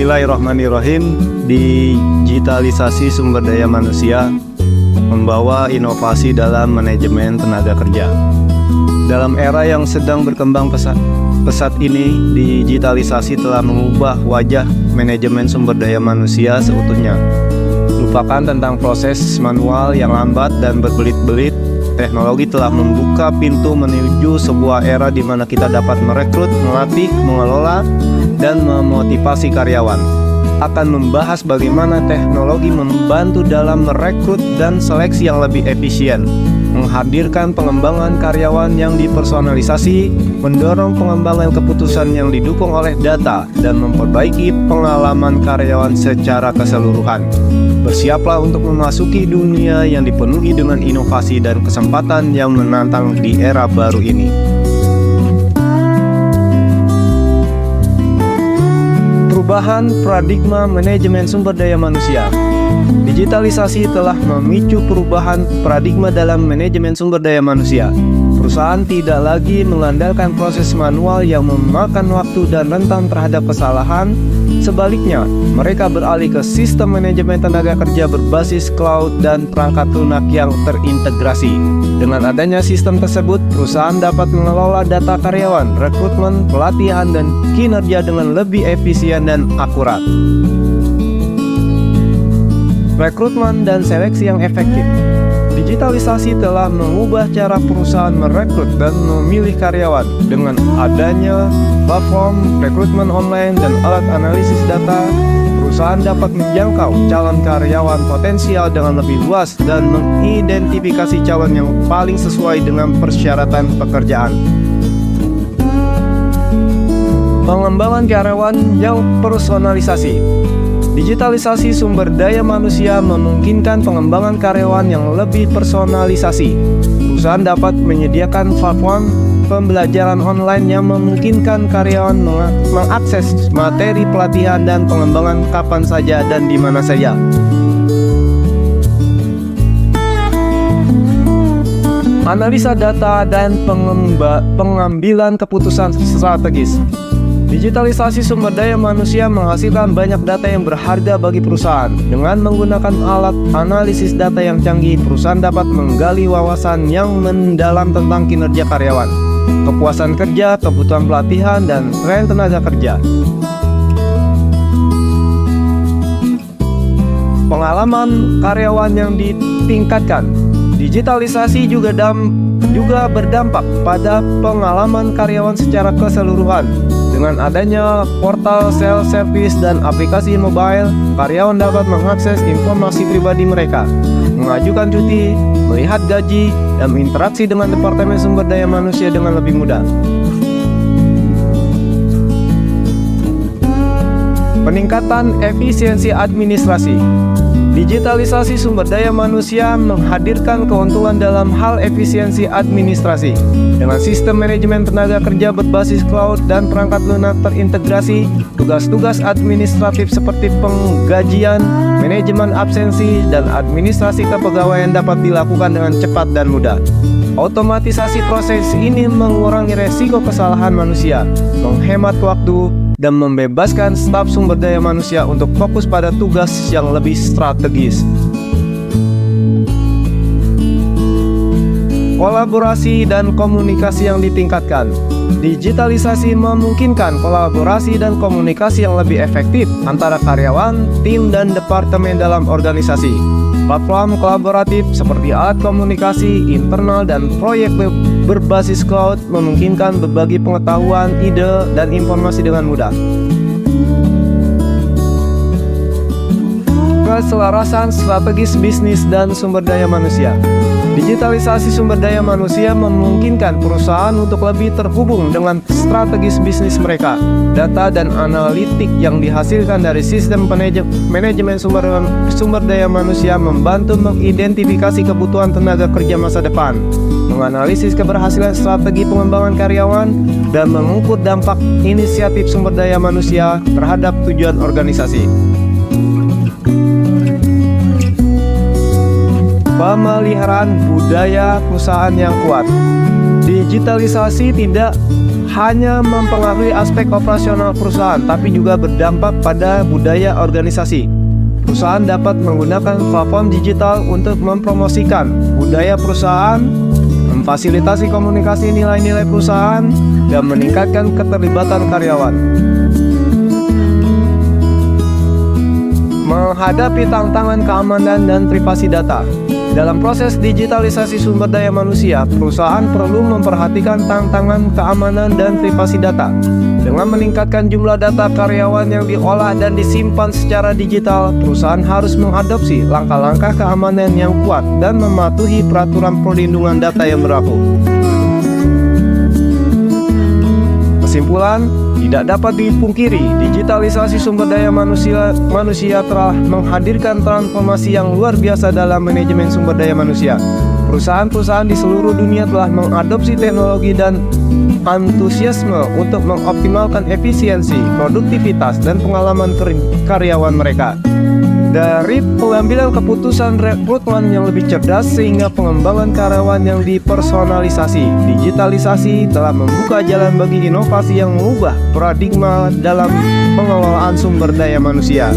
Bismillahirrahmanirrahim. Digitalisasi sumber daya manusia membawa inovasi dalam manajemen tenaga kerja. Dalam era yang sedang berkembang pesat ini, digitalisasi telah mengubah wajah manajemen sumber daya manusia seutuhnya. Lupakan tentang proses manual yang lambat dan berbelit-belit. Teknologi telah membuka pintu menuju sebuah era di mana kita dapat merekrut, melatih, mengelola, dan memotivasi karyawan. Akan membahas bagaimana teknologi membantu dalam merekrut dan seleksi yang lebih efisien, menghadirkan pengembangan karyawan yang dipersonalisasi, mendorong pengembangan keputusan yang didukung oleh data, dan memperbaiki pengalaman karyawan secara keseluruhan. Bersiaplah untuk memasuki dunia yang dipenuhi dengan inovasi dan kesempatan yang menantang di era baru ini. Perubahan paradigma manajemen sumber daya manusia. Digitalisasi telah memicu perubahan paradigma dalam manajemen sumber daya manusia. Perusahaan tidak lagi mengandalkan proses manual yang memakan waktu dan rentan terhadap kesalahan. Sebaliknya, mereka beralih ke sistem manajemen tenaga kerja berbasis cloud dan perangkat lunak yang terintegrasi. Dengan adanya sistem tersebut, perusahaan dapat mengelola data karyawan, rekrutmen, pelatihan, dan kinerja dengan lebih efisien dan akurat. Rekrutmen dan seleksi yang efektif. Digitalisasi telah mengubah cara perusahaan merekrut dan memilih karyawan. Dengan adanya platform rekrutmen online dan alat analisis data, perusahaan dapat menjangkau calon karyawan potensial dengan lebih luas dan mengidentifikasi calon yang paling sesuai dengan persyaratan pekerjaan. Pengembangan karyawan yang personalisasi. Digitalisasi sumber daya manusia memungkinkan pengembangan karyawan yang lebih personalisasi. Perusahaan dapat menyediakan platform pembelajaran online yang memungkinkan karyawan mengakses materi pelatihan dan pengembangan kapan saja dan di mana saja. Analisa data dan pengambilan keputusan strategis. Digitalisasi sumber daya manusia menghasilkan banyak data yang berharga bagi perusahaan. Dengan menggunakan alat analisis data yang canggih, perusahaan dapat menggali wawasan yang mendalam tentang kinerja karyawan, kepuasan kerja, kebutuhan pelatihan, dan tren tenaga kerja. Pengalaman karyawan yang ditingkatkan. Digitalisasi juga berdampak pada pengalaman karyawan secara keseluruhan. Dengan adanya portal self-service dan aplikasi mobile, karyawan dapat mengakses informasi pribadi mereka, mengajukan cuti, melihat gaji, dan berinteraksi dengan Departemen Sumber Daya Manusia dengan lebih mudah. Peningkatan efisiensi administrasi. Digitalisasi sumber daya manusia menghadirkan keuntungan dalam hal efisiensi administrasi. Dengan sistem manajemen tenaga kerja berbasis cloud dan perangkat lunak terintegrasi, tugas-tugas administratif seperti penggajian, manajemen absensi, dan administrasi kepegawaian dapat dilakukan dengan cepat dan mudah. Otomatisasi proses ini mengurangi resiko kesalahan manusia, menghemat waktu, dan membebaskan staf sumber daya manusia untuk fokus pada tugas yang lebih strategis. Kolaborasi dan komunikasi yang ditingkatkan. Digitalisasi memungkinkan kolaborasi dan komunikasi yang lebih efektif antara karyawan, tim, dan departemen dalam organisasi. Platform kolaboratif seperti alat komunikasi internal dan proyek berbasis cloud memungkinkan berbagi pengetahuan, ide, dan informasi dengan mudah. Keselarasan strategis bisnis dan sumber daya manusia. Digitalisasi sumber daya manusia memungkinkan perusahaan untuk lebih terhubung dengan strategis bisnis mereka. Data dan analitik yang dihasilkan dari sistem manajemen sumber daya manusia membantu mengidentifikasi kebutuhan tenaga kerja masa depan, menganalisis keberhasilan strategi pengembangan karyawan, dan mengukur dampak inisiatif sumber daya manusia terhadap tujuan organisasi. Pemeliharaan budaya perusahaan yang kuat. Digitalisasi tidak hanya mempengaruhi aspek operasional perusahaan, tapi juga berdampak pada budaya organisasi. Perusahaan dapat menggunakan platform digital untuk mempromosikan budaya perusahaan, memfasilitasi komunikasi nilai-nilai perusahaan, dan meningkatkan keterlibatan karyawan. Menghadapi tantangan keamanan dan privasi data. Dalam proses digitalisasi sumber daya manusia, perusahaan perlu memperhatikan tantangan keamanan dan privasi data. Dengan meningkatkan jumlah data karyawan yang diolah dan disimpan secara digital, perusahaan harus mengadopsi langkah-langkah keamanan yang kuat dan mematuhi peraturan perlindungan data yang berlaku. Kesimpulan, tidak dapat dipungkiri, digitalisasi sumber daya manusia telah menghadirkan transformasi yang luar biasa dalam manajemen sumber daya manusia. Perusahaan-perusahaan di seluruh dunia telah mengadopsi teknologi dan antusiasme untuk mengoptimalkan efisiensi, produktivitas, dan pengalaman karyawan mereka. Dari pengambilan keputusan rekrutmen yang lebih cerdas sehingga pengembangan karyawan yang dipersonalisasi, digitalisasi telah membuka jalan bagi inovasi yang mengubah paradigma dalam pengelolaan sumber daya manusia.